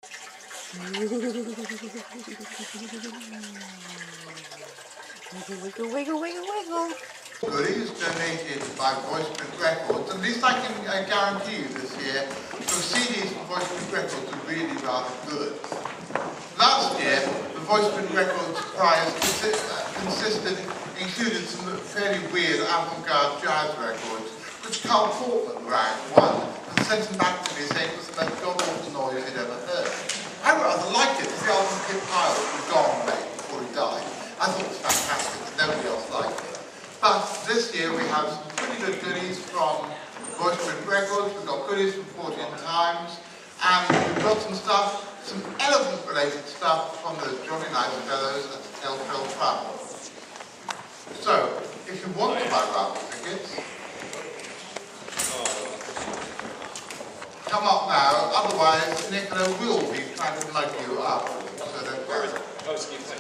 Wiggle, wiggle, wiggle, wiggle. Goodies donated by Voice Print Records. At least I can guarantee you this year, the CDs from Voice Print Records are really rather good. Last year, the Voice Print Records prize included some fairly weird avant-garde jazz records, which Carl Portman won and sent them back to me saying it was the most god-awful noise he'd ever heard. I rather liked it because the album Kid Pyle was gone made before he died. I thought it was fantastic, nobody else liked it. But this year we have some pretty good goodies from Voice Print Records, we've got goodies from 14 Times, and we've got some stuff, some elephant-related stuff from the Johnny Naish fellows at the Telltale Travel. So, if you want to buy raffle tickets, come up now, otherwise Nicola will be trying to mug you up. So don't worry. Oh, excuse me.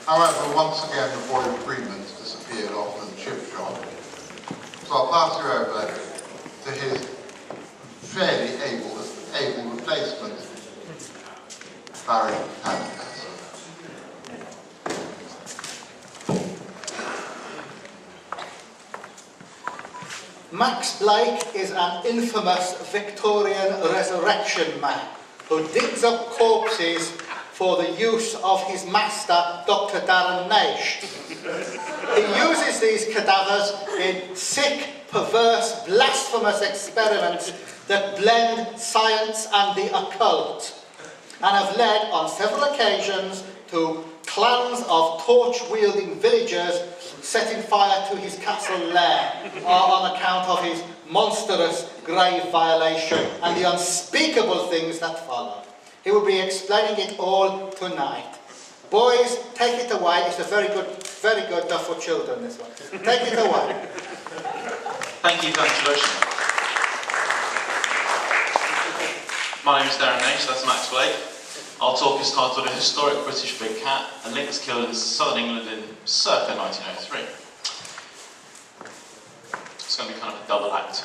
However, once again the boy Freeman's disappeared off to the chip shop. So I'll pass you over to his fairly able replacement, Barry Hancock. Max Blake is an infamous Victorian resurrection man who digs up corpses for the use of his master, Dr. Darren Naish. He uses these cadavers in sick, perverse, blasphemous experiments that blend science and the occult, and have led on several occasions to clans of torch-wielding villagers setting fire to his castle lair on account of his monstrous grave violation and the unspeakable things that followed. He will be explaining it all tonight. Boys, take it away. It's a very good for children, this one. Take it away. Thank you for that introduction. My name is Darren Naish, that's Max Blake. Our talk is titled A Historic British Big Cat, a lynx killed in southern England in circa 1903. It's going to be kind of a double act.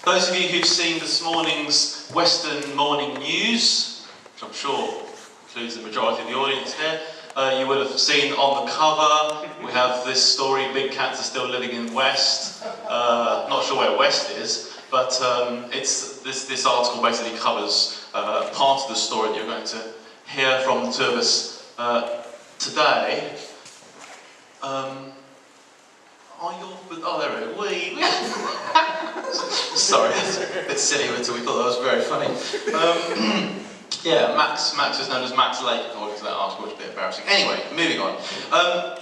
Those of you who've seen this morning's Western Morning News, which I'm sure includes the majority of the audience here, you will have seen on the cover, we have this story, big cats are still living in West. Not sure where West is, but this article basically covers part of the story that you're going to hear from the two of us today. Oh, there we go. Sorry, that's a bit silly, but we thought that was very funny. Yeah, Max is known as Max Lake, according to that article, which is a bit embarrassing. Anyway, moving on.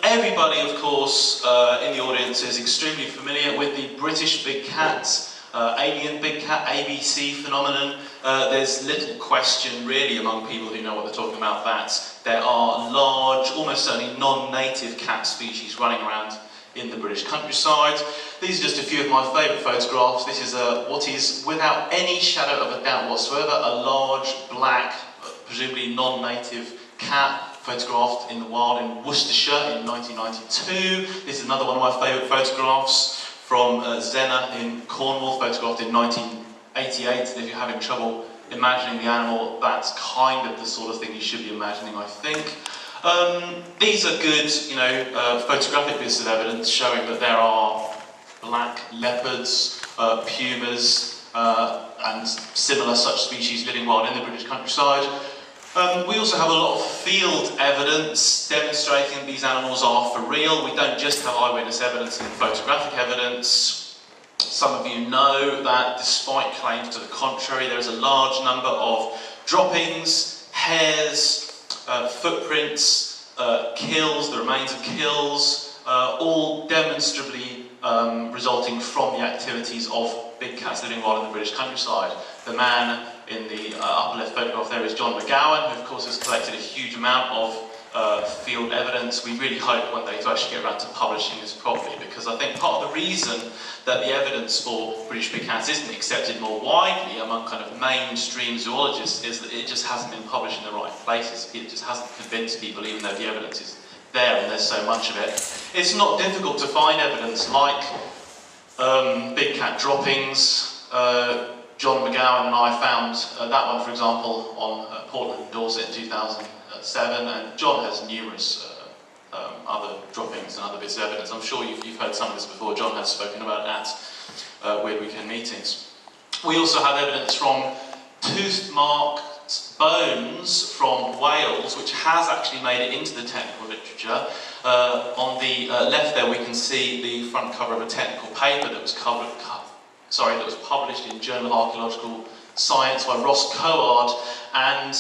Everybody, of course, in the audience is extremely familiar with the British big cat, alien big cat, ABC phenomenon. There's little question, really, among people who know what they're talking about, that there are large, almost certainly non-native cat species running around in the British countryside. These are just a few of my favourite photographs. This is what is, without any shadow of a doubt whatsoever, a large, black, presumably non-native cat photographed in the wild in Worcestershire in 1992. This is another one of my favourite photographs from Zena in Cornwall, photographed in 1988. And if you're having trouble imagining the animal, that's kind of the sort of thing you should be imagining, I think. These are good, photographic bits of evidence showing that there are black leopards, pumas, and similar such species living wild in the British countryside. We also have a lot of field evidence demonstrating these animals are for real. We don't just have eyewitness evidence and photographic evidence. Some of you know that despite claims to the contrary, there is a large number of droppings, hairs, footprints, kills, the remains of kills, all demonstrably resulting from the activities of big cats living wild in the British countryside. The man in the upper left photograph there is John McGowan, who of course has collected a huge amount of field evidence. We really hope one day to actually get around to publishing this properly, because I think part of the reason that the evidence for British big cats isn't accepted more widely among kind of mainstream zoologists is that it just hasn't been published in the right places. It just hasn't convinced people, even though the evidence is there and there's so much of it. It's not difficult to find evidence like big cat droppings. John McGowan and I found that one, for example, on Portland and Dorset in 2007, and John has numerous other droppings and other bits of evidence. I'm sure you've heard some of this before. John has spoken about it at Weird Weekend meetings. We also have evidence from tooth-marked bones from Wales, which has actually made it into the technical literature. On the left there we can see the front cover of a technical paper that was published in Journal of Archaeological Science by Ross Coard, and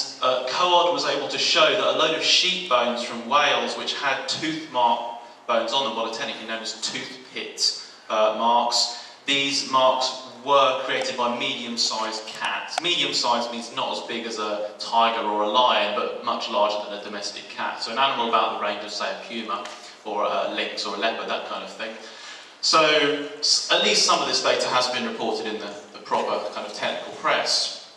Coard was able to show that a load of sheep bones from Wales which had tooth mark bones on them, what are technically known as tooth pit marks, these marks were created by medium-sized cats. Medium-sized means not as big as a tiger or a lion, but much larger than a domestic cat. So an animal about the range of, say, a puma, or a lynx or a leopard, that kind of thing. So at least some of this data has been reported in the proper kind of technical press.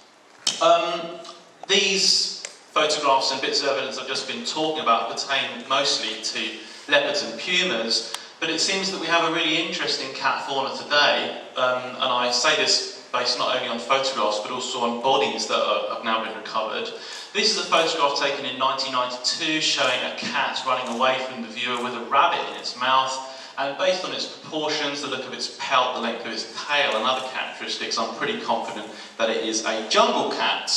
These photographs and bits of evidence I've just been talking about pertain mostly to leopards and pumas, but it seems that we have a really interesting cat fauna today, and I say this based not only on photographs but also on bodies that have now been recovered. This is a photograph taken in 1992 showing a cat running away from the viewer with a rabbit in its mouth, and based on its proportions, the look of its pelt, the length of its tail and other characteristics, I'm pretty confident that it is a jungle cat.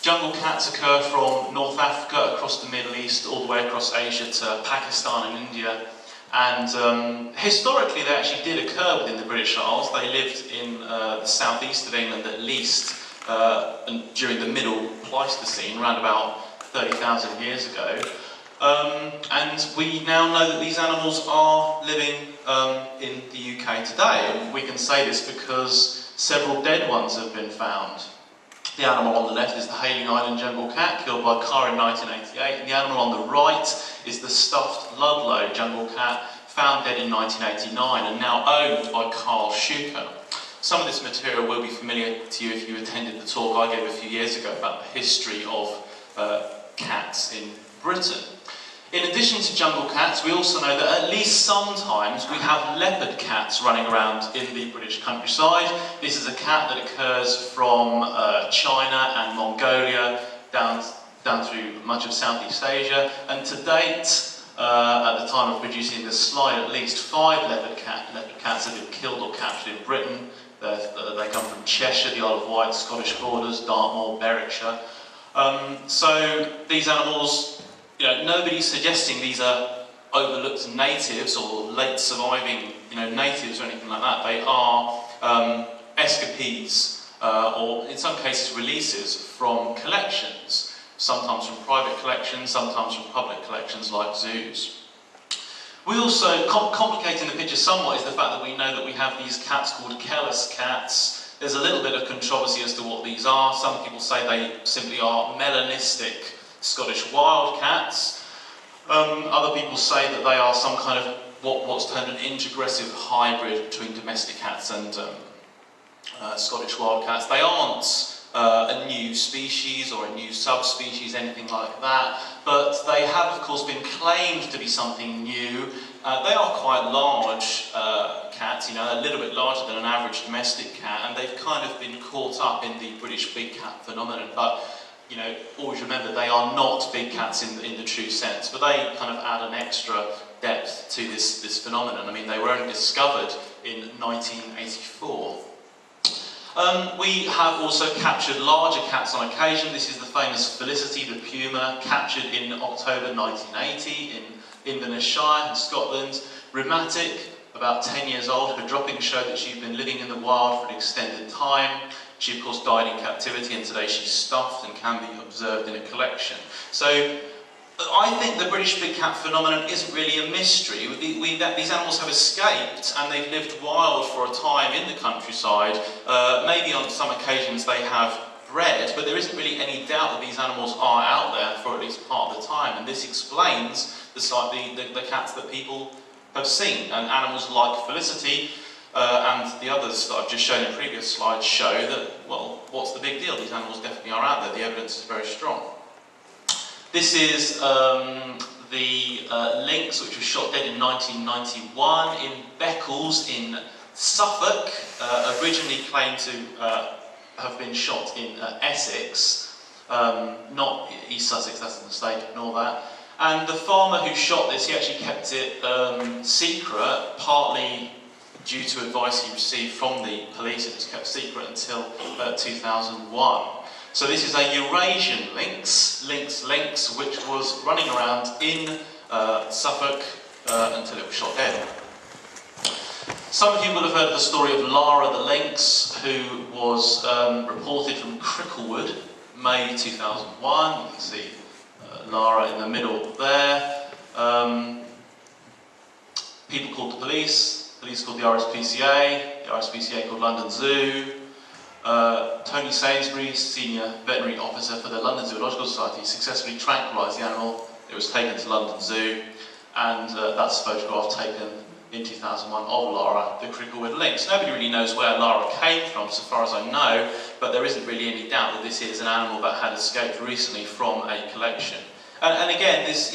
Jungle cats occur from North Africa, across the Middle East, all the way across Asia to Pakistan and India. And historically they actually did occur within the British Isles. They lived in the southeast of England at least during the Middle Pleistocene, around about 30,000 years ago. And we now know that these animals are living in the UK today. And we can say this because several dead ones have been found. The animal on the left is the Hayling Island jungle cat, killed by a car in 1988, and the animal on the right is the stuffed Ludlow jungle cat, found dead in 1989 and now owned by Carl Schuker. Some of this material will be familiar to you if you attended the talk I gave a few years ago about the history of cats in Britain. In addition to jungle cats, we also know that at least sometimes we have leopard cats running around in the British countryside. This is a cat that occurs from China and Mongolia down through much of Southeast Asia, and to date, at the time of producing this slide, at least 5 leopard cats have been killed or captured in Britain. They come from Cheshire, the Isle of Wight, Scottish borders, Dartmoor, Berwickshire. So these animals, nobody's suggesting these are overlooked natives or late surviving, natives or anything like that. They are escapees, or in some cases releases from collections, sometimes from private collections, sometimes from public collections like zoos. We also, complicating the picture somewhat, is the fact that we know that we have these cats called Kellis cats. There's a little bit of controversy as to what these are. Some people say they simply are melanistic Scottish wild cats. Other people say that they are some kind of what's termed an interaggressive hybrid between domestic cats and Scottish wild cats. They aren't a new species or a new subspecies, anything like that, but they have of course been claimed to be something new. They are quite large cats, a little bit larger than an average domestic cat, and they've kind of been caught up in the British big cat phenomenon. But always remember they are not big cats in the true sense, but they kind of add an extra depth to this phenomenon. I mean, they were only discovered in 1984. We have also captured larger cats on occasion. This is the famous Felicity the puma, captured in October 1980 in Inverness Shire in Scotland. Rheumatic, about 10 years old, her droppings showed that she'd been living in the wild for an extended time. She of course died in captivity, and today she's stuffed and can be observed in a collection. So I think the British big cat phenomenon isn't really a mystery. These animals have escaped and they've lived wild for a time in the countryside. Maybe on some occasions they have bred, but there isn't really any doubt that these animals are out there for at least part of the time, and this explains the cats that people have seen. And animals like Felicity and the others that I've just shown in previous slides show that, well, what's the big deal? These animals definitely are out there. The evidence is very strong. This is the lynx, which was shot dead in 1991 in Beccles in Suffolk, originally claimed to have been shot in Essex, not East Sussex, that's a mistake, ignore that. And the farmer who shot this, he actually kept it secret, partly due to advice he received from the police. It was kept secret until 2001. So this is a Eurasian lynx, which was running around in Suffolk until it was shot dead. Some of you will have heard the story of Lara the lynx, who was reported from Cricklewood, May 2001. You can see Lara in the middle there. People called the police called the RSPCA called London Zoo. Tony Sainsbury, senior veterinary officer for the London Zoological Society, successfully tranquilised the animal. It was taken to London Zoo, and that's a photograph taken in 2001 of Lara, the Cricklewood lynx. Nobody really knows where Lara came from, so far as I know, but there isn't really any doubt that this is an animal that had escaped recently from a collection. And again, this,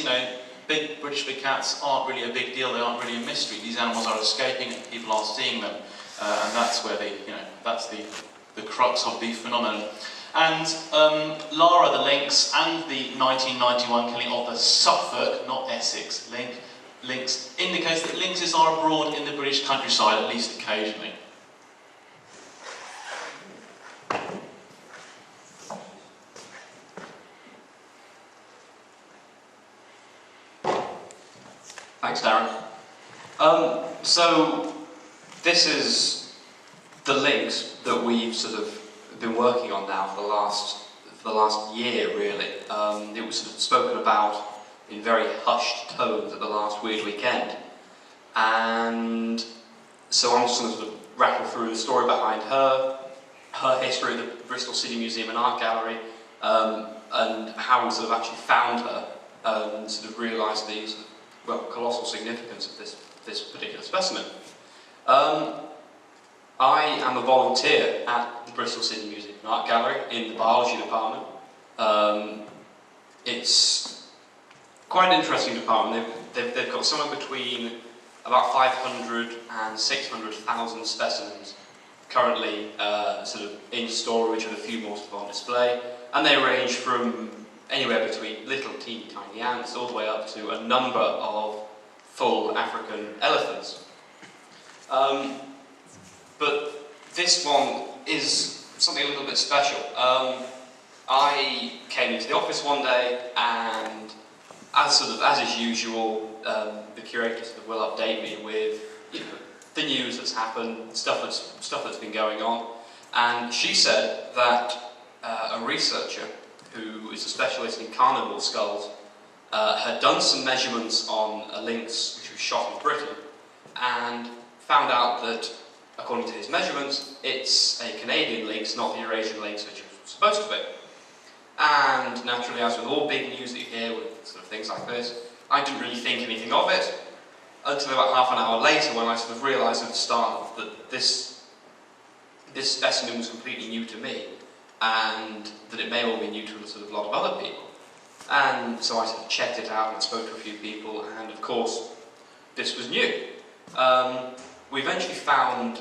big British big cats aren't really a big deal. They aren't really a mystery. These animals are escaping, and people are seeing them, and that's where that's the crux of the phenomenon. And Lara the lynx and the 1991 killing of the Suffolk, not Essex, lynx indicates that lynxes are abroad in the British countryside, at least occasionally. Thanks, Darren. So this is the lynx that we've sort of been working on now for the last year, really. It was sort of spoken about in very hushed tones at the last Weird Weekend, and so I'm just going to sort of rattle through the story behind her history at the Bristol City Museum and Art Gallery, and how we sort of actually found her, and sort of realised the colossal significance of this particular specimen. I am a volunteer at the Bristol City Museum and Art Gallery in the biology department. It's quite an interesting department. They've got somewhere between about 500 and 600,000 specimens currently sort of in storage, with a few more sort of on display, and they range from anywhere between little teeny tiny ants all the way up to a number of full African elephants. But this one is something a little bit special. I came into the office one day, and as is usual, the curator sort of will update me with the news that's happened, stuff that's been going on, and she said that a researcher who is a specialist in carnival skulls had done some measurements on a lynx which was shot in Britain, and found out that, according to his measurements, it's a Canadian lynx, not the Eurasian lynx which it was supposed to be. And naturally, as with all big news that you hear with sort of things like this, I didn't really think anything of it until about half an hour later, when I sort of realised at the start that this specimen was completely new to me, and that it may well be new to a sort of lot of other people. And so I sort of checked it out and spoke to a few people, and of course, this was new. We eventually found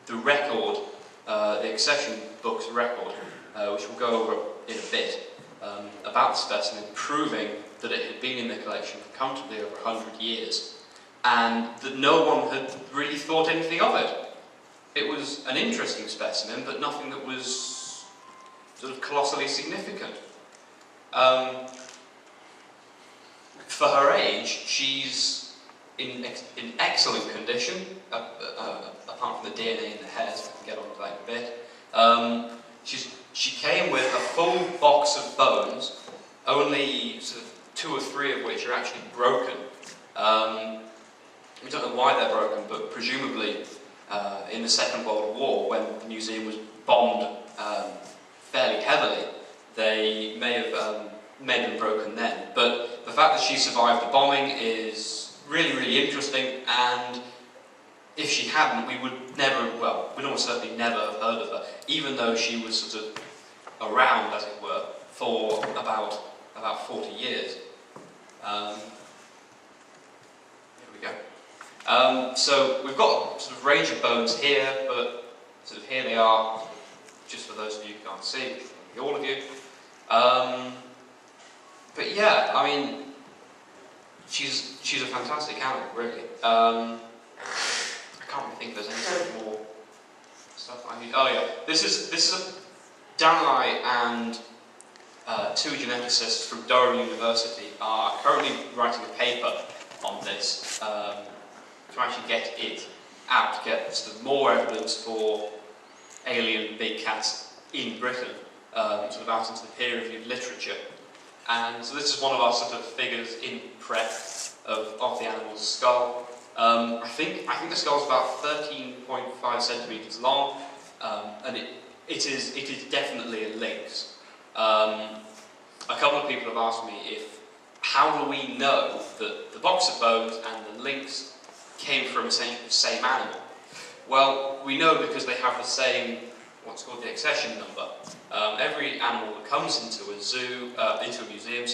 the record, the accession book's record, which we'll go over in a bit, about the specimen, proving that it had been in the collection for comfortably over 100 years, and that no one had really thought anything of it. It was an interesting specimen, but nothing that was sort of colossally significant. For her age, she's in excellent condition, apart from the DNA in the hairs. We can get on to that in a bit. She came with a full box of bones, only sort of 2 or 3 of which are actually broken. We don't know why they're broken, but presumably in the Second World War, when the museum was bombed fairly heavily, they may have been broken then. But the fact that she survived the bombing is really, really interesting, and if she hadn't, we would never, well, we'd almost certainly never have heard of her, even though she was sort of around, as it were, for about 40 years. we go. So we've got sort of range of bones here, but sort of here they are, just for those of you who can't see, which will be all of you. But yeah, I mean, she's a fantastic animal, really. I can't really think if there's any more stuff I need. Oh yeah, this is a Darren and two geneticists from Durham University are currently writing a paper on this to actually get it out, get sort of more evidence for alien big cats in Britain, sort of out into the peer-reviewed literature. And so this is one of our sort of figures in prep of the animal's skull. I think the skull's about 13.5 centimetres long, and it is definitely a lynx. A couple of people have asked me how do we know that the box of bones and the lynx came from essentially the same animal? Well, we know because they have the same, what's called the accession number. Every animal that comes into a zoo, into a museum,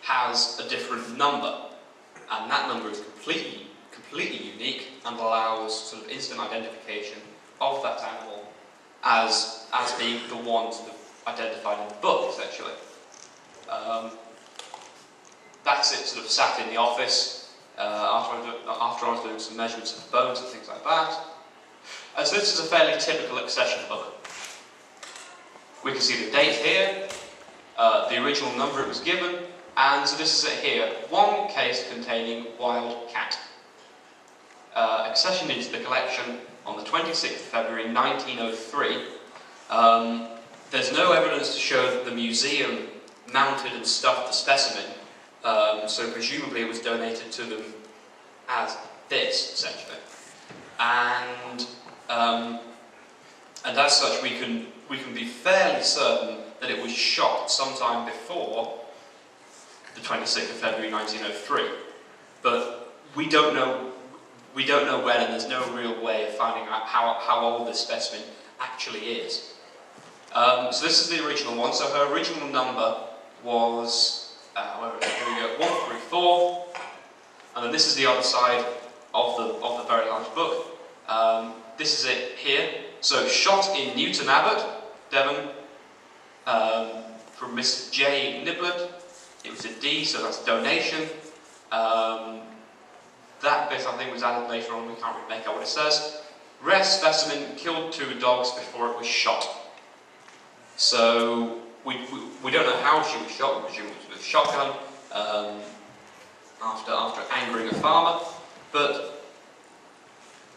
has a different number, and that number is completely unique and allows sort of instant identification of that animal as being the one sort of identified in the book, essentially. That's it, sort of sat in the office after I was doing some measurements of the bones and things like that. And so this is a fairly typical accession book. We can see the date here, the original number it was given, and so this is it here, one case containing wild cat. Accessioned into the collection on the 26th of February 1903. There's no evidence to show that the museum mounted and stuffed the specimen, so presumably it was donated to them as this, essentially. And as such, we can be fairly certain that it was shot sometime before the 26th of February 1903. But we don't know when, and there's no real way of finding out how old this specimen actually is. So this is the original one. So her original number was, here we go, 134, and then this is the other side of the very large book. This is it here. So shot in Newton Abbot, Devon, from Mr. J. Niblett. It was a D, so that's donation. That bit I think was added later on, we can't really make out what it says. Rare specimen, killed 2 dogs before it was shot. So we don't know how she was shot, we presume it was with a shotgun, after angering a farmer. But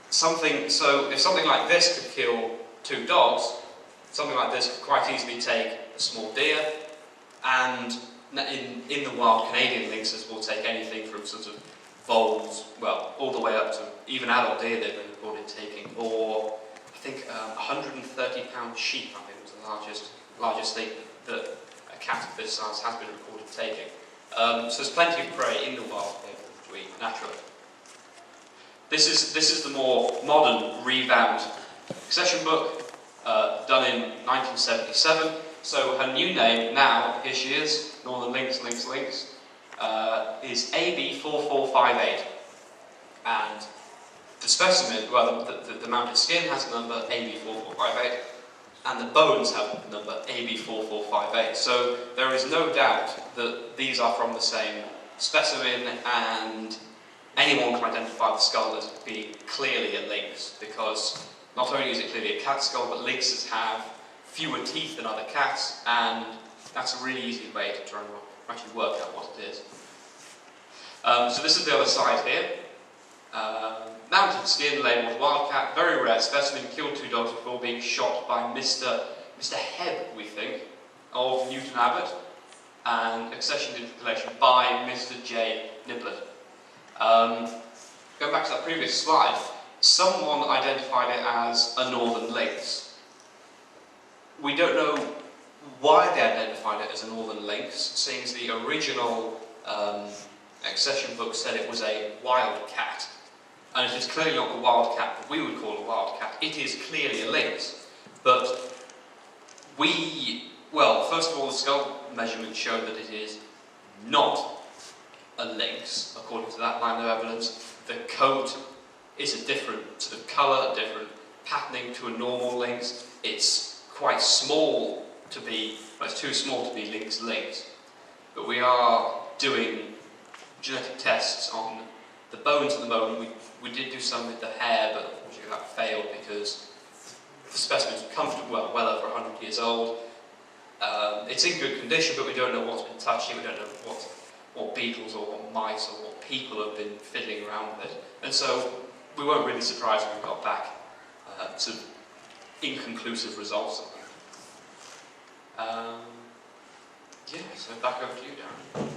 if something like this could kill 2 dogs, something like this could quite easily take a small deer, and in the wild, Canadian lynxes will take anything from sort of voles, well, all the way up to even adult deer they've been reported taking, or I think 130-pound sheep, I think was the largest thing that a cat of this size has been reported taking. So there's plenty of prey in the wild to eat, naturally. This is the more modern, revamped accession book, done in 1977. So her new name now, here she is, Northern Lynx, is AB4458. And the specimen, well, the mounted skin has the number AB4458, and the bones have the number AB4458. So there is no doubt that these are from the same specimen, and anyone can identify the skull as being clearly a lynx, because not only is it clearly a cat skull, but lynxes have fewer teeth than other cats, and that's a really easy way to try and actually work out what it is. So this is the other side here. Mounted skin, labelled wildcat, very rare specimen, killed 2 dogs before being shot by Mr. Hebb, we think, of Newton Abbot, and accessioned into the collection by Mr. J. Niblett. Going back to that previous slide, someone identified it as a northern lynx. We don't know why they identified it as a northern lynx, seeing as the original accession book said it was a wild cat. And it is clearly not the wild cat that we would call a wild cat. It is clearly a lynx. But well, first of all, the skull measurements show that it is not a lynx, according to that line of evidence. the coat is a different sort of colour, different patterning to a normal lynx. It's quite small to be, well, it's too small to be lynx. But we are doing genetic tests on the bones at the moment. We did do some with the hair, but unfortunately that failed because the specimen's comfortable, well over 100 years old. It's in good condition, but we don't know what's been touching. We don't know what beetles or what mice or what people have been fiddling around with it. And so we weren't really surprised when we got back sort of inconclusive results of them. Yeah, so back over to you, Darren.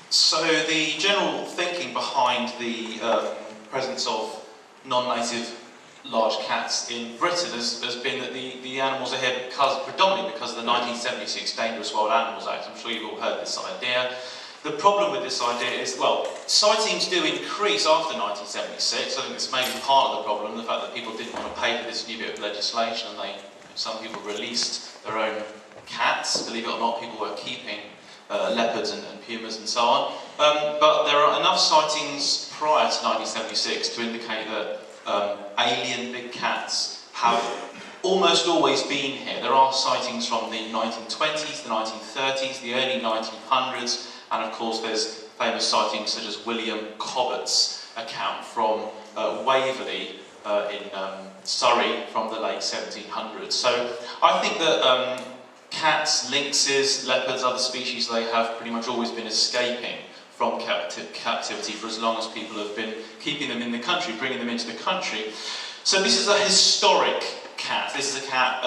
So the general thinking behind the presence of non-native large cats in Britain has been that the animals are here predominantly because of the 1976 Dangerous Wild Animals Act. I'm sure you've all heard this idea. The problem with this idea is, well, sightings do increase after 1976. I think this may be part of the problem, the fact that people didn't want to pay for this new bit of legislation, and some people released their own cats. Believe it or not, people were keeping leopards and pumas and so on. But there are enough sightings prior to 1976 to indicate that alien big cats have almost always been here. There are sightings from the 1920s, the 1930s, the early 1900s, and of course there's famous sightings such as William Cobbett's account from Waverley in Surrey from the late 1700s. So I think that cats, lynxes, leopards, other species, they have pretty much always been escaping from captivity for as long as people have been keeping them in the country, bringing them into the country. So this is a historic cat. This is a cat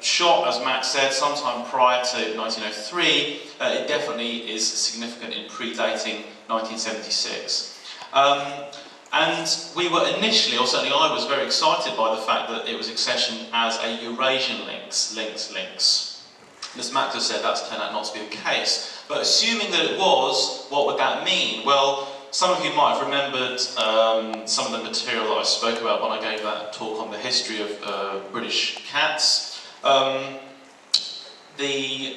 shot, as Matt said, sometime prior to 1903. It definitely is significant in predating 1976. And we were initially, or certainly I was very excited by the fact that it was accessioned as a Eurasian lynx. As Matt has said, that's turned out not to be the case. But assuming that it was, what would that mean? Well, some of you might have remembered some of the material that I spoke about when I gave that talk on the history of British cats. The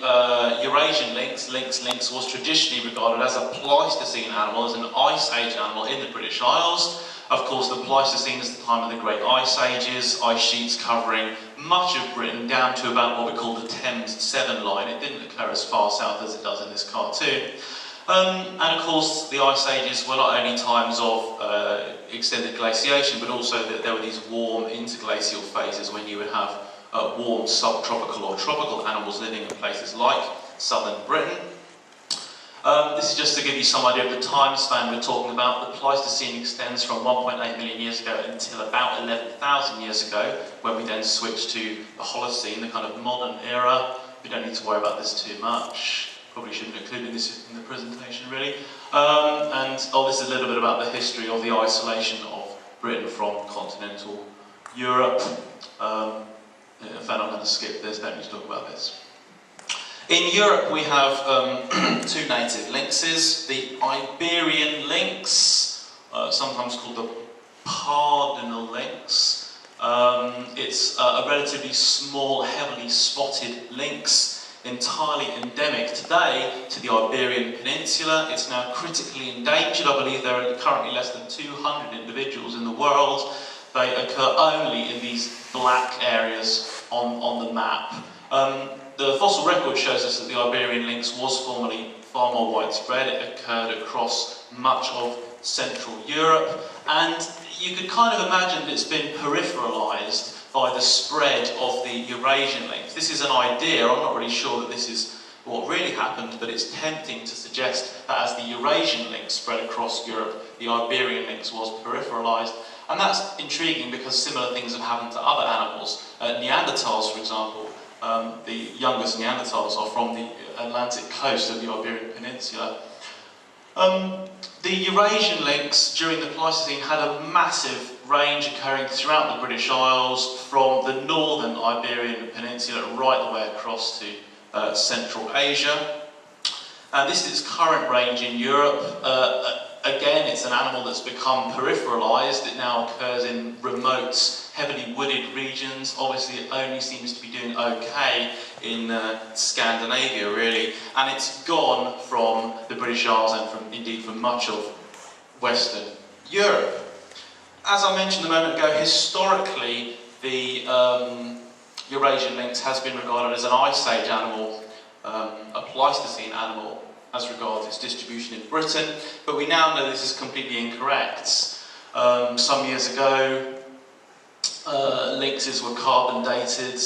Eurasian lynx was traditionally regarded as a Pleistocene animal, as an Ice Age animal in the British Isles. Of course, the Pleistocene is the time of the Great Ice Ages, ice sheets covering much of Britain down to about what we call the Thames Severn line. It didn't occur as far south as it does in this cartoon. And of course, the Ice Ages were not only times of extended glaciation, but also that there were these warm interglacial phases when you would have warm subtropical or tropical animals living in places like southern Britain. This is just to give you some idea of the time span we're talking about. The Pleistocene extends from 1.8 million years ago until about 11,000 years ago, when we then switch to the Holocene, the kind of modern era. We don't need to worry about this too much. Probably shouldn't include this in the presentation, really. This is a little bit about the history of the isolation of Britain from continental Europe. In fact, I'm going to skip this, don't need to talk about this. In Europe, we have two native lynxes. The Iberian lynx, sometimes called the Pardinal lynx. It's a relatively small, heavily spotted lynx, entirely endemic today to the Iberian Peninsula. It's now critically endangered. I believe there are currently less than 200 individuals in the world. They occur only in these black areas on the map. The fossil record shows us that the Iberian lynx was formerly far more widespread. It occurred across much of Central Europe, and you could kind of imagine that it's been peripheralised by the spread of the Eurasian lynx. This is an idea. I'm not really sure that this is what really happened, but it's tempting to suggest that as the Eurasian lynx spread across Europe, the Iberian lynx was peripheralised. And that's intriguing because similar things have happened to other animals. Neanderthals, for example, the youngest Neanderthals are from the Atlantic coast of the Iberian Peninsula. The Eurasian lynx during the Pleistocene had a massive range occurring throughout the British Isles, from the northern Iberian Peninsula right the way across to Central Asia. And this is its current range in Europe. Again, it's an animal that's become peripheralised. It now occurs in remote, heavily wooded regions. Obviously, it only seems to be doing okay in Scandinavia, really, and it's gone from the British Isles and indeed from much of Western Europe. As I mentioned a moment ago, historically the Eurasian lynx has been regarded as an Ice Age animal, a Pleistocene animal as regards its distribution in Britain, but we now know this is completely incorrect. Some years ago, lynxes were carbon dated.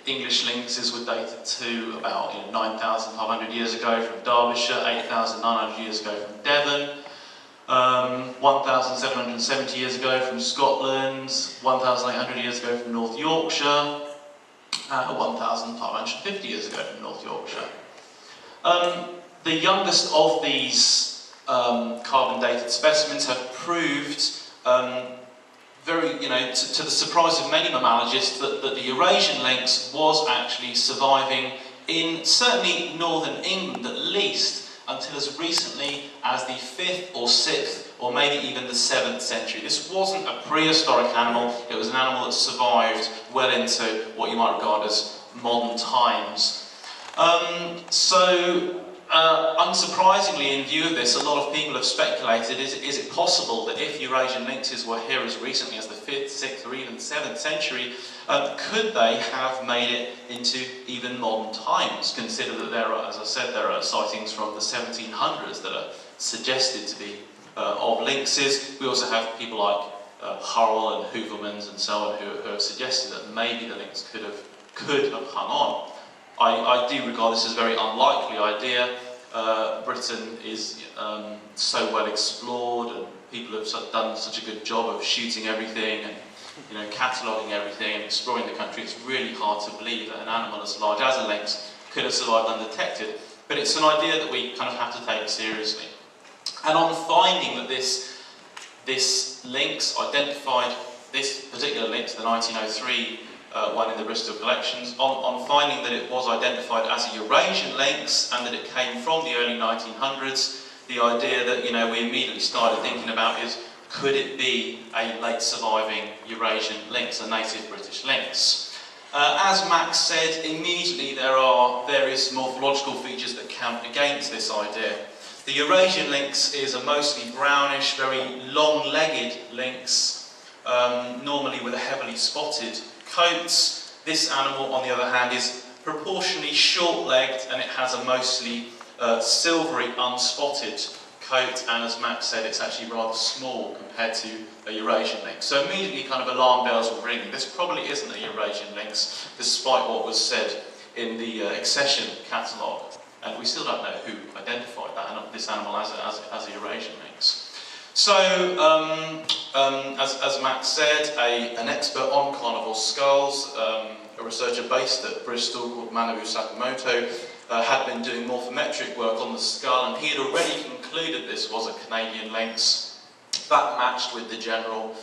English lynxes were dated to about 9,500 years ago from Derbyshire, 8,900 years ago from Devon, 1,770 years ago from Scotland, 1,800 years ago from North Yorkshire, and 1,550 years ago from North Yorkshire. The youngest of these carbon-dated specimens have proved, to the surprise of many mammalogists, that the Eurasian lynx was actually surviving in certainly northern England, at least until as recently as the 5th or 6th or maybe even the 7th century. This wasn't a prehistoric animal, it was an animal that survived well into what you might regard as modern times. Unsurprisingly, in view of this, a lot of people have speculated, is it possible that if Eurasian lynxes were here as recently as the 5th, 6th or even 7th century, could they have made it into even modern times? Consider that there are, as I said, there are sightings from the 1700s that are suggested to be of lynxes. We also have people like Hurrell and Hoovermans and so on who have suggested that maybe the lynx could have hung on. I do regard this as a very unlikely idea. Britain is so well explored, and people have done such a good job of shooting everything and cataloguing everything and exploring the country. It's really hard to believe that an animal as large as a lynx could have survived undetected. But it's an idea that we kind of have to take seriously. And on finding that this lynx identified, this particular lynx, the 1903 one in the Bristol collections, on finding that it was identified as a Eurasian lynx and that it came from the early 1900s, the idea that we immediately started thinking about is, could it be a late surviving Eurasian lynx, a native British lynx? As Max said, immediately there are various morphological features that count against this idea. The Eurasian lynx is a mostly brownish, very long-legged lynx, normally with a heavily spotted coat. This animal, on the other hand, is proportionally short-legged and it has a mostly silvery, unspotted coat, and as Max said, it's actually rather small compared to a Eurasian lynx. So immediately kind of alarm bells were ringing. This probably isn't a Eurasian lynx, despite what was said in the accession catalogue. And we still don't know who identified this animal as a Eurasian lynx. So, as Max said, an expert on carnivore skulls, a researcher based at Bristol called Manabu Sakamoto, had been doing morphometric work on the skull, and he had already concluded this was a Canadian lynx that matched with the general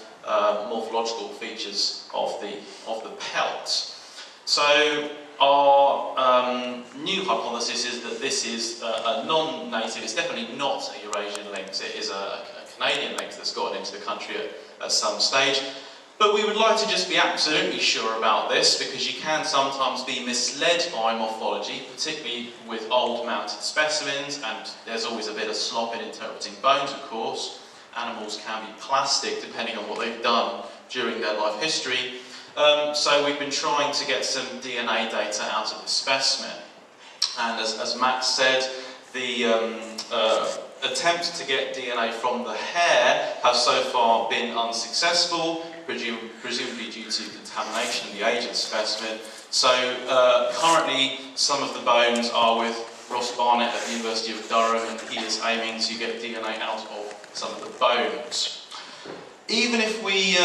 morphological features of the pelt. So our new hypothesis is that this is a non-native. It's definitely not a Eurasian lynx. It is a Canadian lynx that's gotten into the country at some stage. But we would like to just be absolutely sure about this, because you can sometimes be misled by morphology, particularly with old mounted specimens, and there's always a bit of slop in interpreting bones, of course. Animals can be plastic depending on what they've done during their life history. So we've been trying to get some DNA data out of the specimen. And as Max said, the attempts to get DNA from the hair have so far been unsuccessful, presumably due to contamination and the age of the specimen. So currently some of the bones are with Ross Barnett at the University of Durham, and he is aiming to get DNA out of some of the bones. Even if we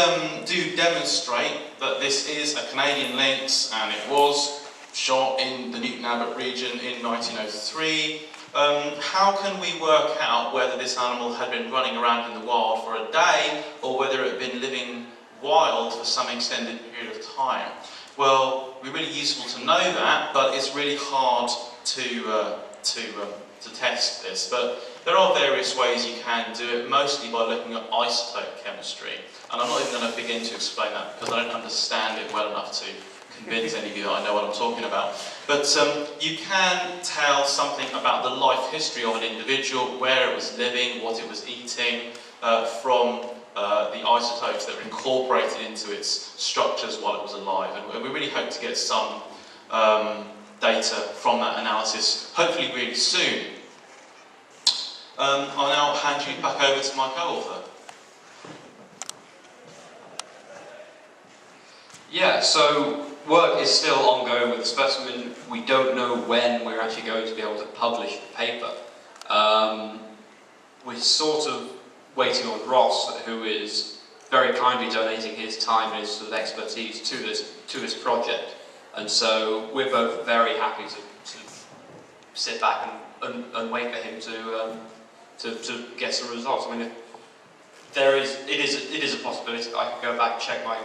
do demonstrate that this is a Canadian lynx and it was shot in the Newton Abbot region in 1903, how can we work out whether this animal had been running around in the wild for a day or whether it had been living wild for some extended period of time? Well, it'd be really useful to know that, but it's really hard to test this. But there are various ways you can do it, mostly by looking at isotope chemistry. And I'm not even going to begin to explain that because I don't understand it well enough to convince any of you that I know what I'm talking about. But you can tell something about the life history of an individual, where it was living, what it was eating, from the isotopes that were incorporated into its structures while it was alive. And we really hope to get some data from that analysis, hopefully really soon. I'll now hand you back over to my co-author. Yeah, so work is still ongoing with the specimen. We don't know when we're actually going to be able to publish the paper. We're sort of waiting on Ross, who is very kindly donating his time and his sort of expertise to this project. And so we're both very happy to sit back and wait for him to get some results. I mean, it is a possibility that I could go back and check my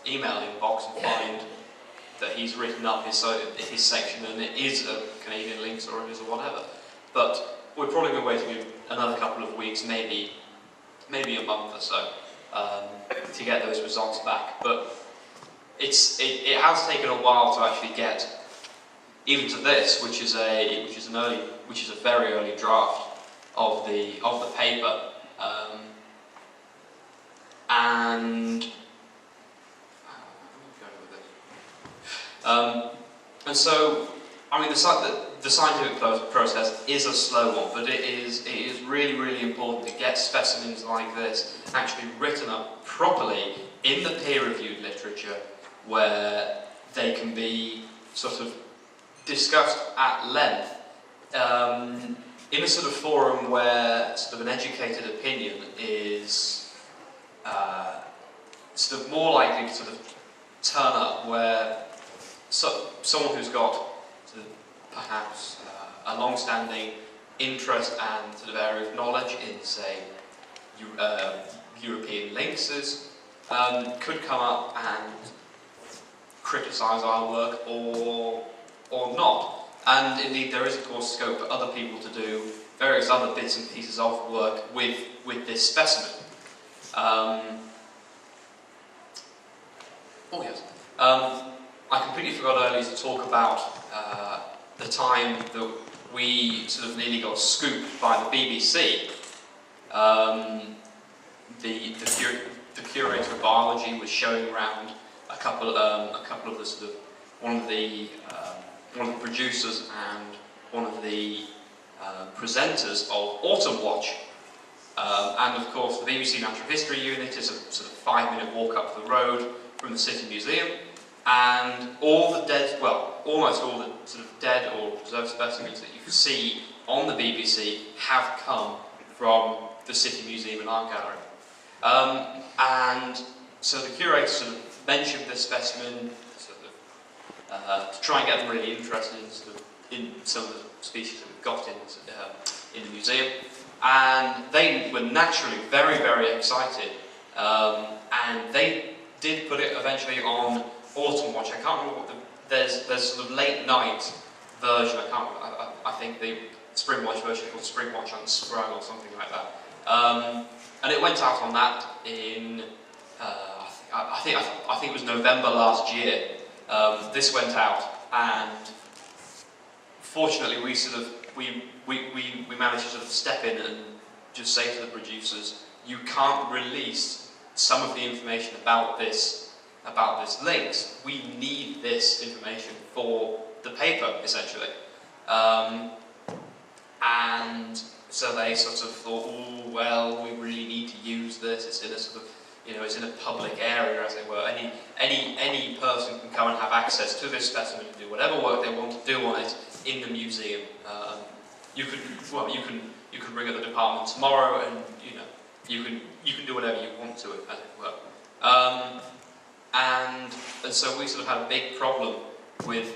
email inbox and find that he's written up his section and it is a Canadian links or it is a whatever. But we're probably going to wait another couple of weeks, maybe a month or so, to get those results back. But it has taken a while to actually get even to this, which is a very early draft of the paper, and so, I mean, the scientific process is a slow one, but it is really, really important to get specimens like this actually written up properly in the peer-reviewed literature, where they can be sort of discussed at length in a sort of forum where sort of an educated opinion is sort of more likely to sort of turn up, where someone who's got sort of perhaps a long-standing interest and sort of area of knowledge in, say, European lynxes could come up and criticise our work or not. And indeed, there is, of course, scope for other people to do various other bits and pieces of work with this specimen. Oh yes. I completely forgot earlier to talk about the time that we sort of nearly got scooped by the BBC. The curator of biology was showing around a couple of the sort of one of the producers and one of the presenters of Autumn Watch. And of course, the BBC Natural History Unit is a sort of 5-minute walk up the road from the City Museum, and all the dead, well, almost all the sort of dead or preserved specimens that you can see on the BBC have come from the City Museum and Art Gallery. And so the curator sort of mentioned this specimen sort of, to try and get them really interested in some of the species that we've got in the museum. And they were naturally very, very excited. And they did put it eventually on Autumn Watch. I can't remember what there's sort of late night version. I think the Spring Watch version called Spring Watch Unsprung or something like that. And it went out on that in I think it was November last year. This went out, and fortunately we managed to sort of step in and just say to the producers, you can't release some of the information about this lynx. We need this information for the paper, essentially. And so they sort of thought, oh well, we really need to use this. It's in a sort of, it's in a public area, as it were. Any person can come and have access to this specimen and do whatever work they want to do on it in the museum. You could ring at the department tomorrow, and you can do whatever you want to it, as it were. And so we sort of had a big problem with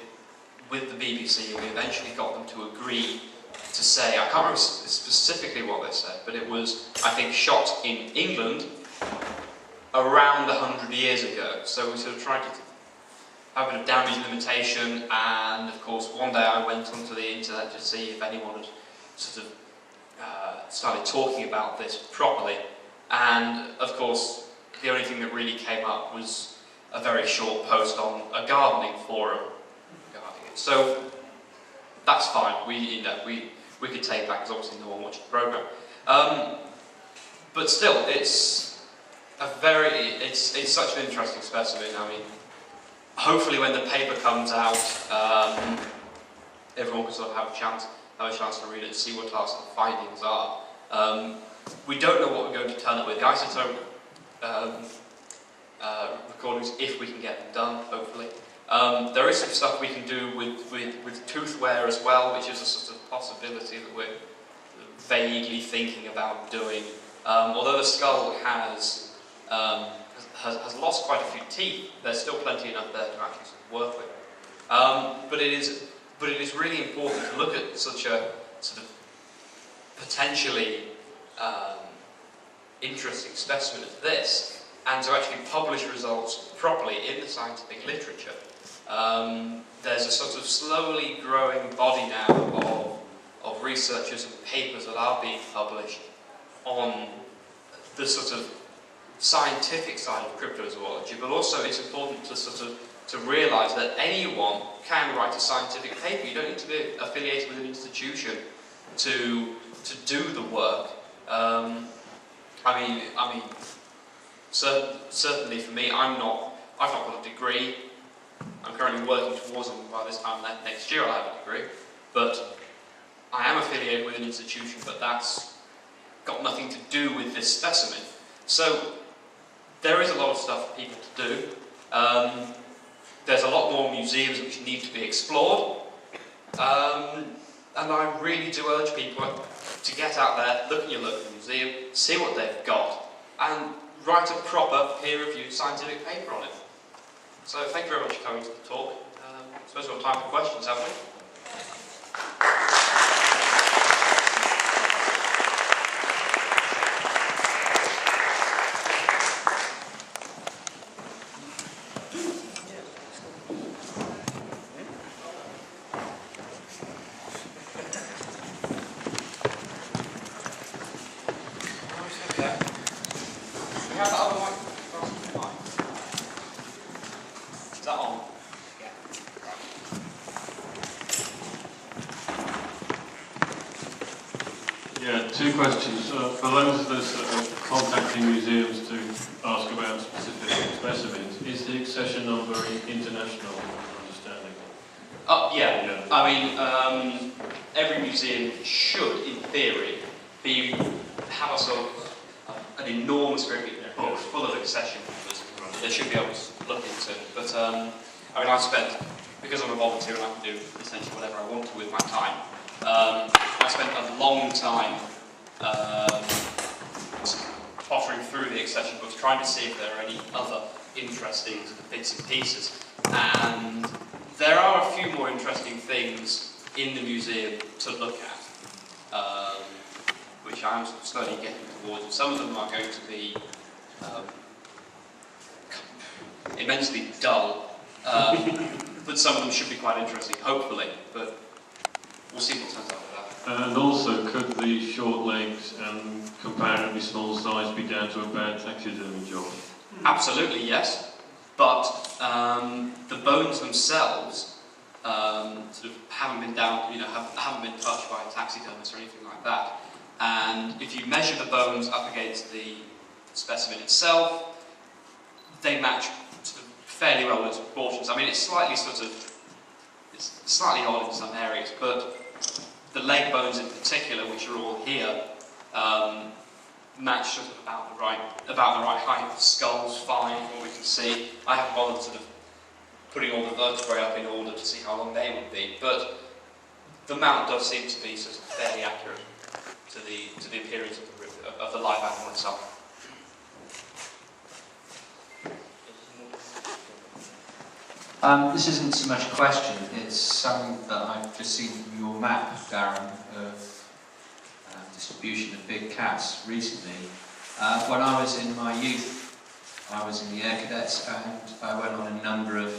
the BBC, and we eventually got them to agree to say, I can't remember specifically what they said, but it was, I think, shot in England around 100 years ago. So we sort of tried to have a bit of damage limitation, and of course one day I went onto the internet to see if anyone had sort of started talking about this properly, and of course the only thing that really came up was a very short post on a gardening forum regarding it. So that's fine. We could take that because obviously no one watched the program. But still, it's such an interesting specimen. I mean, hopefully when the paper comes out, everyone can sort of have a chance to read it and see what our sort of findings are. We don't know what we're going to turn up with. The isotope recordings, if we can get them done, hopefully. There is some stuff we can do with tooth wear as well, which is a sort of possibility that we're vaguely thinking about doing. Although the skull has lost quite a few teeth, there's still plenty enough there to actually sort of work with. But it is really important to look at such a sort of potentially interesting specimen as this, and to actually publish results properly in the scientific literature. There's a sort of slowly growing body now of researchers and papers that are being published on the sort of scientific side of cryptozoology, but also it's important to realise that anyone can write a scientific paper. You don't need to be affiliated with an institution to do the work. I mean, certainly for me, I've not got a degree. I'm currently working towards them. By this time next year, I'll have a degree. But I am affiliated with an institution, but that's got nothing to do with this specimen. So there is a lot of stuff for people to do. There's a lot more museums which need to be explored. And I really do urge people to get out there, look at your local museum, see what they've got, and write a proper peer-reviewed scientific paper on it. So thank you very much for coming to the talk. I suppose we've got time for questions, haven't we? Two questions. For those of us that are contacting museums to ask about specific specimens, is the accession number international understanding? Yeah. I mean, every museum should, in theory, have a sort of an enormous great big book full of accession numbers that they should be able to look into. But I mean, because I'm a volunteer and I can do essentially whatever I want to with my time. I spent a long time pottering through the accession books, trying to see if there are any other interesting bits and pieces. And there are a few more interesting things in the museum to look at, which I'm slowly getting towards. And some of them are going to be immensely dull, but some of them should be quite interesting, hopefully. But we'll see what turns out with that. And also, could the short legs and comparatively small size be down to a bad taxidermy job? Absolutely, yes. But the bones themselves sort of haven't been haven't been touched by a taxidermist or anything like that. And if you measure the bones up against the specimen itself, they match sort of fairly well with its proportions. I mean, it's slightly odd in some areas, but the leg bones in particular, which are all here, match sort of about the right height. The skull's fine, what we can see. I haven't bothered sort of putting all the vertebrae up in order to see how long they would be, but the mount does seem to be sort of fairly accurate to the appearance of the live animal itself. This isn't so much a question, it's something that I've just seen from your map, Darren, of distribution of big cats recently. When I was in my youth, I was in the Air Cadets and I went on a number of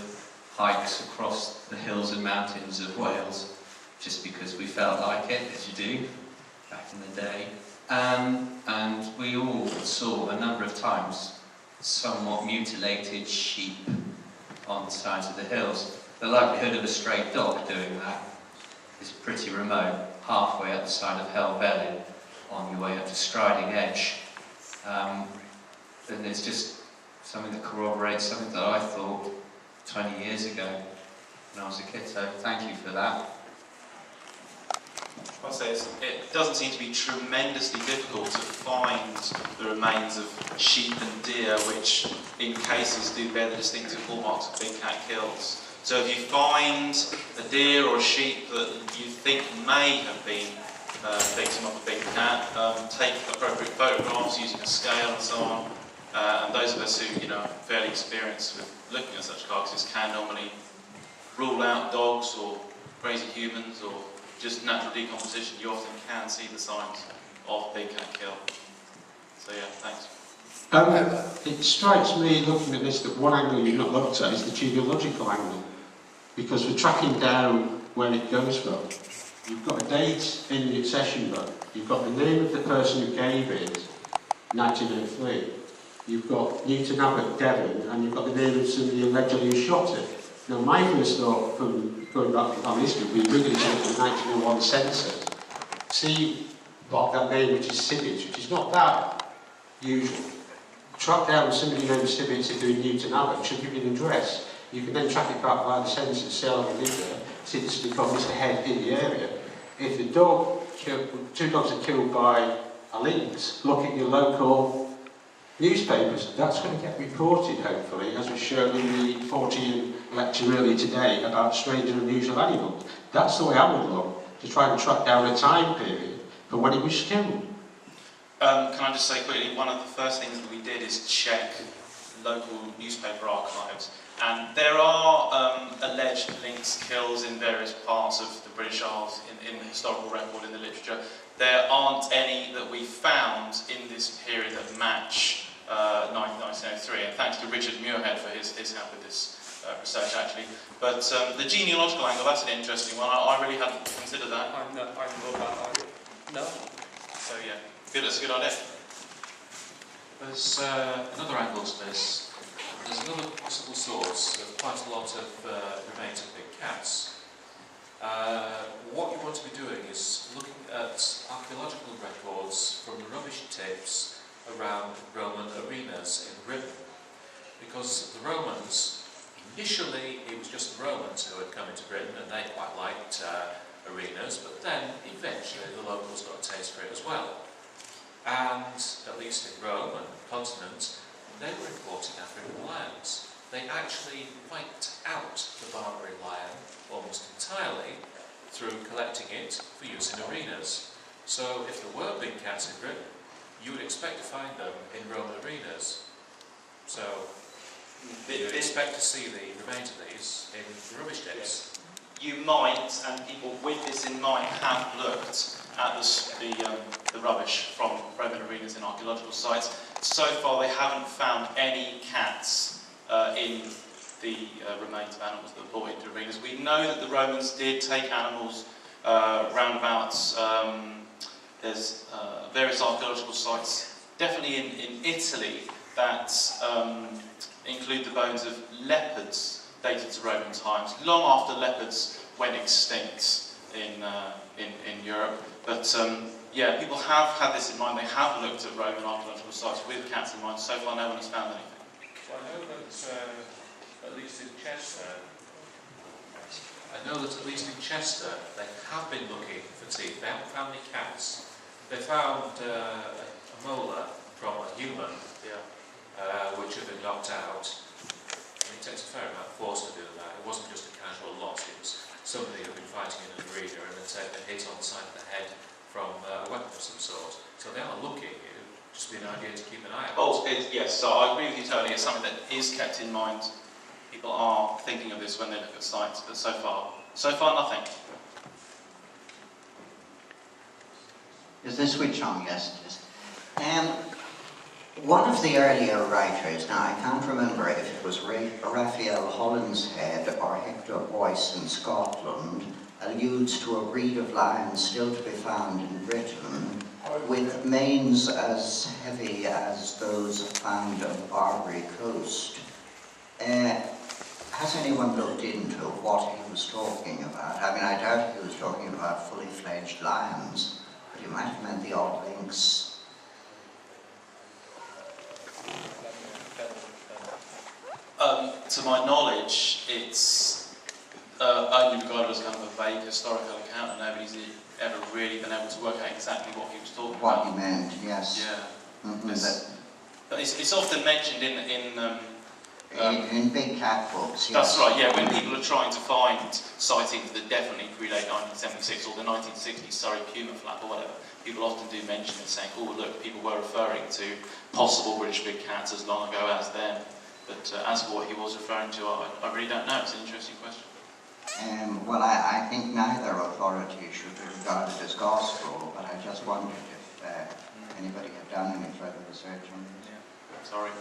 hikes across the hills and mountains of Wales, just because we felt like it, as you do, back in the day. And we all saw a number of times somewhat mutilated sheep on the sides of the hills. The likelihood of a stray dog doing that is pretty remote, halfway up the side of Helvellyn on your way up to Striding Edge. And it's just something that corroborates something that I thought 20 years ago when I was a kid, so thank you for that. I'll say it doesn't seem to be tremendously difficult to find the remains of sheep and deer, which in cases do bear the distinctive hallmarks of big cat kills. So if you find a deer or a sheep that you think may have been victim of a big cat, take appropriate photographs using a scale and so on. And those of us who are fairly experienced with looking at such carcasses can normally rule out dogs or crazy humans or just natural decomposition. You often can see the signs of big cat kill. So yeah, thanks. It strikes me looking at this that one angle you've not looked at is the genealogical angle, because we're tracking down where it goes from. You've got a date in the accession book, you've got the name of the person who gave it, 1903. You've got Newton Abbott, Devon, and you've got the name of somebody allegedly who shot it. Now, my first thought from going back to family history, we really checked the 1901 census. See what that name, which is Sibbins, which is not that usual. Track down somebody named Sibbins if they're in Newton Abbott, which should give you an address. You can then track it back via the census, see how long they live there, see this has become Mr. Head in the area. If the dog, two dogs are killed by a lynx, look at your local newspapers. That's going to get reported, hopefully, as was shown in the 14 lecture earlier today about strange and unusual animals. That's the way I would look, to try and track down a time period for when it was killed. Can I just say quickly, one of the first things that we did is check local newspaper archives, and there are alleged lynx kills in various parts of the British Isles in the historical record, in the literature. There aren't any that we found in this period that match 1903, and thanks to Richard Muirhead for his help with this research actually. But the genealogical angle, that's an interesting one. I really hadn't considered that. I'm not about that. No. So yeah, good, that's a good idea. There's another angle to this. There's another possible source of quite a lot of remains of big cats. What you want to be doing is looking at archaeological records from the rubbish tips around Roman arenas in Britain. Because the Romans, initially it was just the Romans who had come into Britain and they quite liked arenas, but then eventually the locals got a taste for it as well. And at least in Rome and the continent, they were importing African lions. They actually wiped out the Barbary lion almost entirely through collecting it for use in arenas. So if there were big cats in Britain, you would expect to find them in Roman arenas. So you would expect to see the remains of these in rubbish tips. You might, and people with this in mind, have looked at the rubbish from Roman arenas in archaeological sites. So far they haven't found any cats in the remains of animals that were brought into arenas. We know that the Romans did take animals roundabouts. There's various archaeological sites, definitely in Italy, that include the bones of leopards dated to Roman times, long after leopards went extinct in Europe. But yeah, people have had this in mind. They have looked at Roman archaeological sites with cats in mind. So far, no one has found anything. Well, I know that at least in Chester, they have been looking for teeth. They haven't found any cats. They found a molar from a human, which had been knocked out. And it takes a fair amount of force to do that. It wasn't just a casual loss. It was somebody who had been fighting in an arena and had taken a hit on the side of the head from a weapon of some sort. So they are looking. It would just be an idea to keep an eye on. Oh, yes, so I agree with you totally. It's something that is kept in mind. People are thinking of this when they look at sites, but so far nothing. Is this switch on? Yes, it is. One of the earlier writers, now I can't remember if it was Raphael Hollinshead or Hector Boyce in Scotland, alludes to a breed of lions still to be found in Britain with manes as heavy as those found on the Barbary coast. Has anyone looked into what he was talking about? I mean, I doubt he was talking about fully fledged lions, but he might have meant the odd lynx. To my knowledge, it's only regarded as kind of a vague historical account, and nobody's ever really been able to work out exactly what he was talking What about. he meant, yes. Yeah. Mm-hmm. But it's often mentioned in big cat books, yes. That's right, yeah, when people are trying to find sightings that definitely predate 1976 or the 1960s Surrey puma flap or whatever, people often do mention it, saying, oh look, people were referring to possible British big cats as long ago as them. But as for what he was referring to, I really don't know. It's an interesting question. Well, I think neither authority should be regarded as gospel, but I just wondered if anybody had done any further research on this. Yeah, sorry.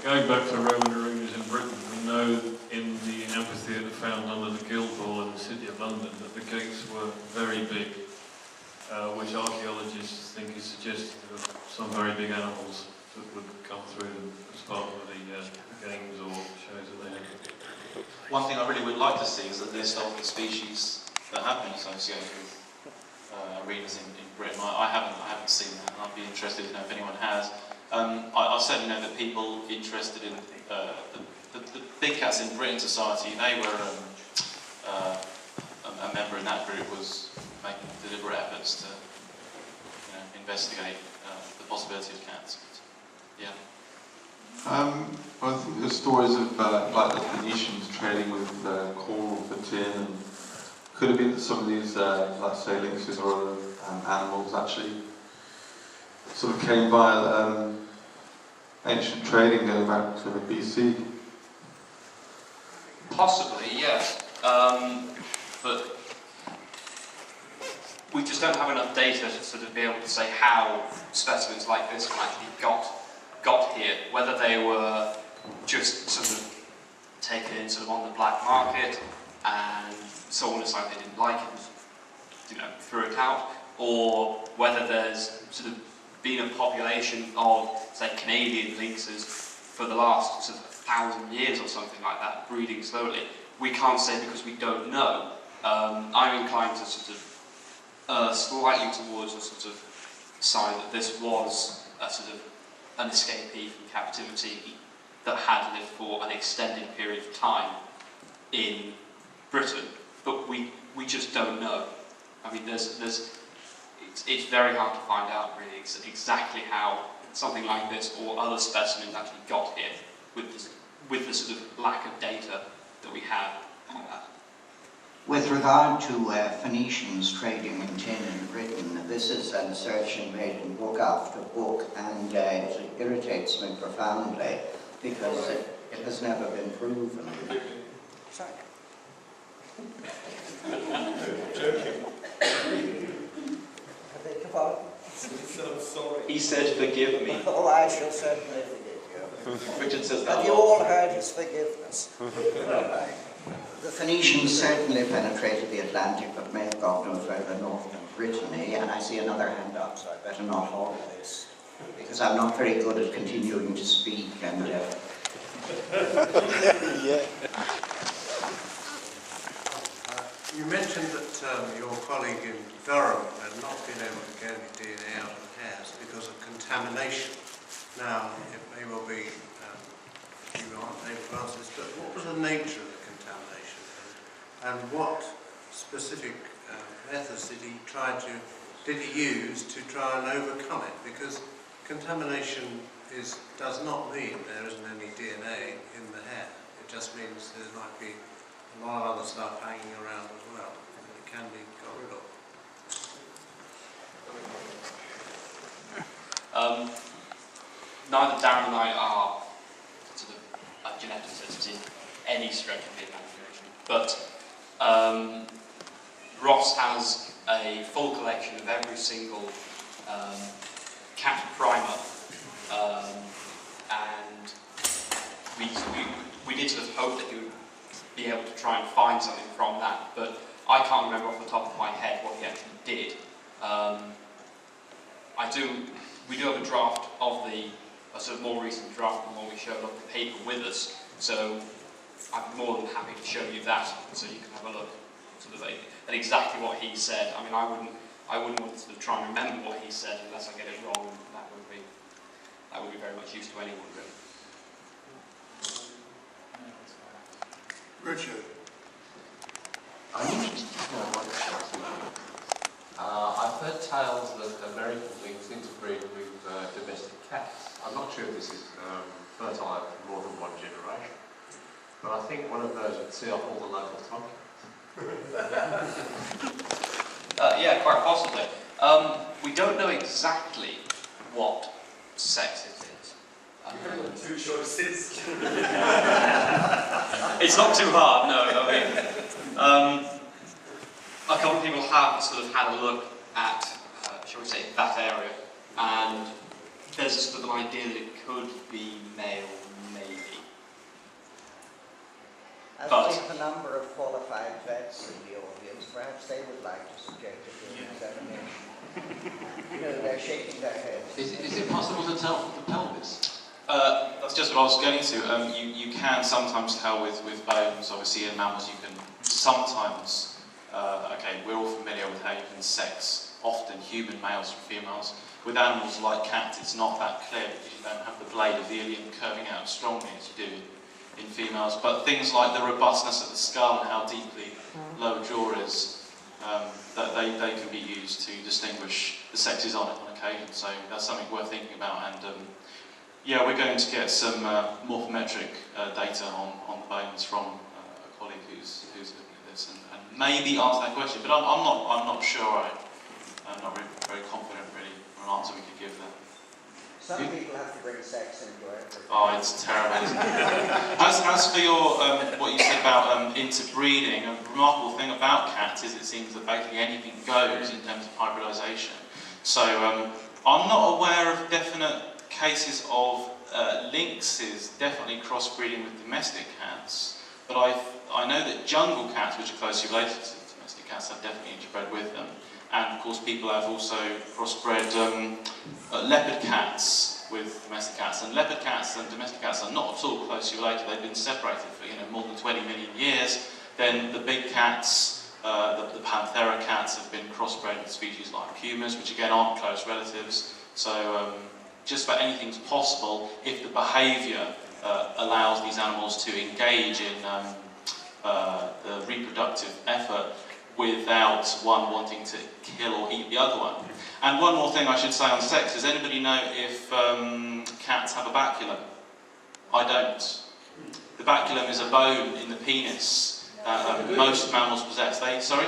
Going back to Roman arenas in Britain, we know in the amphitheatre found under the Guildhall in the City of London that the gates were very big, which archaeologists think is suggestive of some very big animals that would come through them as part of the games or shows that they had. One thing I really would like to see is a list of the species that have been associated with arenas in Britain. I haven't seen that, and I'd be interested to know if anyone has. I certainly know that people interested in the big cats in Britain Society, they were a member in that group was making deliberate efforts to investigate the possibility of cats. But, yeah. Well, I think there's stories of like the Phoenicians trading with coral for tin, and could have been that some of these, like say lynxes or other animals actually sort of came via ancient trading going back to BC. Possibly, yes. But we just don't have enough data to sort of be able to say how specimens like this actually got here. Whether they were just sort of taken in sort of on the black market and someone decided they didn't like it and threw it out, or whether there's sort of been a population of, say, Canadian lynxes for the last sort of 1,000 years or something like that, breeding slowly. We can't say because we don't know. I'm inclined to sort of slightly towards a sort of side that this was a sort of an escapee from captivity that had lived for an extended period of time in Britain, but we just don't know. I mean, it's very hard to find out really exactly how something like this or other specimens actually got here with the sort of lack of data that we have on that. With regard to Phoenicians trading in tin in Britain, this is an assertion made in book after book, and it irritates me profoundly because it has never been proven. Sorry. He said, forgive me. Oh, I shall certainly forgive you. Richard says that. Have you all heard his forgiveness? The Phoenicians certainly penetrated the Atlantic, but may have got no further north than Brittany, and I see another hand up, so I better not hold this, because I'm not very good at continuing to speak, and... You mentioned that your colleague in Durham had not been able to get any DNA out of hares because of contamination. Now, it may well be you aren't able to answer this, but what was the nature of the contamination, and what specific methods did he use to try and overcome it? Because contamination does not mean there isn't any DNA in the hare. It just means there might be a lot of other stuff hanging around as well, and it can be got rid of. Neither Darren and I are sort of geneticists in any stretch of the imagination, but Ross has a full collection of every single cat primer, and we did sort of hope that he would be able to try and find something from that, but I can't remember off the top of my head what he actually did. we do have a draft of a sort of more recent draft than what we showed on the paper with us. So I'm more than happy to show you that, so you can have a look sort of at exactly what he said. I mean, I wouldn't want to sort of try and remember what he said unless I get it wrong. That would be very much use to anyone, really. Richard. I'm interested to know what I've heard tales that American lynx interbreed with domestic cats. I'm not sure if this is fertile for more than one generation, but I think one of those would see off all the local tomcats. Yeah, quite possibly. We don't know exactly what sex it is. Two choices. It's not too hard, no. I mean, a couple of people have sort of had a look at, shall we say, that area, and there's a sort of an idea that it could be male, maybe. As But- we have a number of qualified vets in the audience, perhaps they would like to subject it to an examination. You know, they're shaking their heads. Is it possible to tell from the pelvis? That's just what I was going to. You can sometimes tell with bones. Obviously, in mammals, you can sometimes. Okay, we're all familiar with how you can sex often human males from females. With animals like cats, it's not that clear because you don't have the blade of the ilium curving out strongly as you do in females. But things like the robustness of the skull and how deeply lower jaw is, that they can be used to distinguish the sexes on occasion. So that's something worth thinking about. And yeah, we're going to get some morphometric data on the bones from a colleague who's looking at this and maybe answer that question. But I'm not sure. I'm not really, very confident really on an answer we could give there. Some people have to bring sex into everything. Oh, it's terrible, isn't it? As for your what you said about interbreeding, a remarkable thing about cats is it seems that basically anything goes in terms of hybridisation. So I'm not aware of definite cases of lynxes definitely crossbreeding with domestic cats, but I know that jungle cats, which are closely related to domestic cats, have definitely interbred with them. And of course people have also crossbred leopard cats with domestic cats. And leopard cats and domestic cats are not at all closely related. They've been separated for more than 20 million years. Then the big cats, the Panthera cats, have been crossbred with species like pumas, which again aren't close relatives. So just about anything's possible if the behaviour allows these animals to engage in the reproductive effort without one wanting to kill or eat the other one. And one more thing I should say on sex, does anybody know if cats have a baculum? I don't. The baculum is a bone in the penis that most mammals possess. Sorry?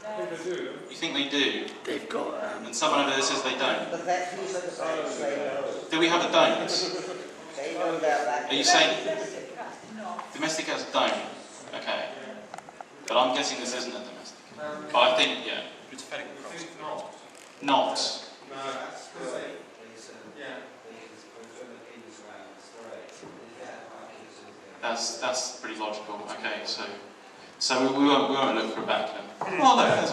I think they do. You think they do? They've got. And someone over there says they don't. But that these are the vets, they know. Do we have a don't? They know their back. Are you saying domestic cats don't? Okay. But I'm guessing this isn't a domestic. But I think, yeah. It's fairly cross. Not. That's pretty logical. Okay, so we won't look for a baculum. Oh, there it is.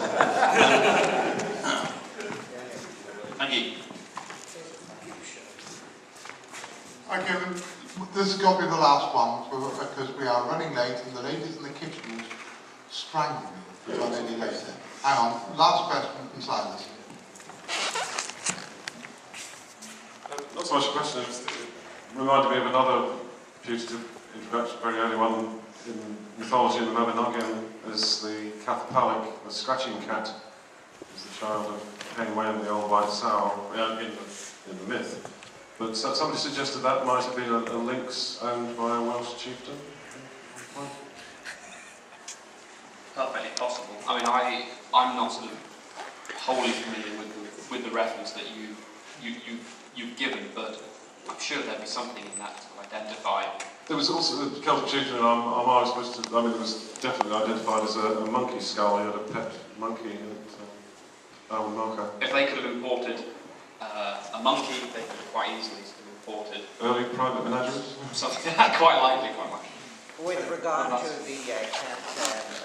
Thank you. Okay, this has got to be the last one because we are running late and the ladies in the kitchen will strangle me if I'm any later. Hang on, last question from Silas. Not so much a question, it reminded me of another putative introduction, very early one in mythology in the Mabinogion, as the Cathapalic, the scratching cat, is the child of Hen Wen, the old white sow, in the myth. But somebody suggested that might have been a lynx owned by a Welsh chieftain. Perfectly possible. I mean, I'm not sort of wholly familiar with the reference that you've given, but I'm sure there'd be something in that to identify. There was also the Celtic chieftain in Armagh supposed to, I mean, it was definitely identified as a monkey skull. He had a pet monkey at Armagh. If they could have imported a monkey, they could have quite easily sort of imported Early private menageries? something quite likely, quite much. With regard to the cat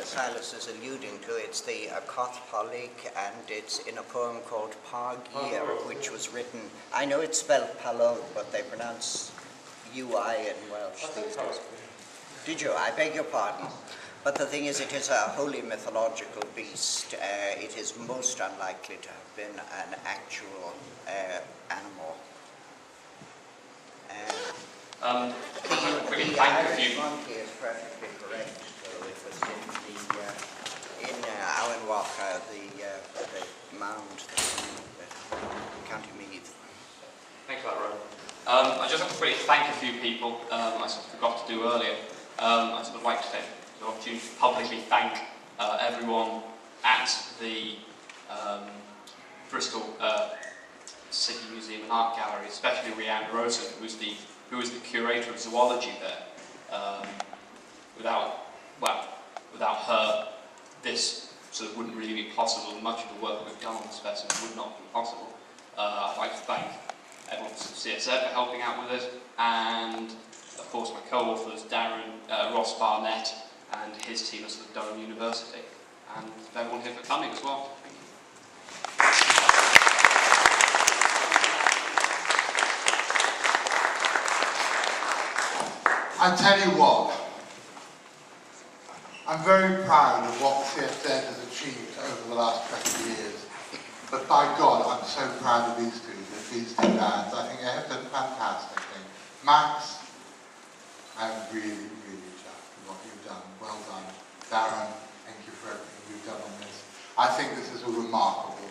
Silas is alluding to, it's the Coth Polig, and it's in a poem called Pagir, which was written, I know it's spelled Palog, but they pronounce UI in Welsh these days. Did you? I beg your pardon. But the thing is, it is a wholly mythological beast. It is most unlikely to have been an actual animal. The Irish monkey is perfectly correct. So it was in Awenwalcha, the mound, County Meath. Thanks for that, Rowan. I just have to quickly thank a few people I sort of forgot to do earlier. I sort of like to take the opportunity to publicly thank everyone at the Bristol City Museum and Art Gallery, especially Rhiannon Rosen, who was the curator of zoology there. Without her, this sort of wouldn't really be possible. Much of the work we've done on the specimen would not be possible. I'd like to thank everyone from CSF for helping out with it, and of course my co-authors Ross Barnett and his team at Durham University, and everyone here for coming as well. Thank you. I tell you what, I'm very proud of what CFZ has achieved over the last 20 years. But by God, I'm so proud of these two lads. I think they have done fantastic things. Max, I'm really, really chuffed with what you've done. Well done. Darren, thank you for everything you've done on this. I think this is a remarkable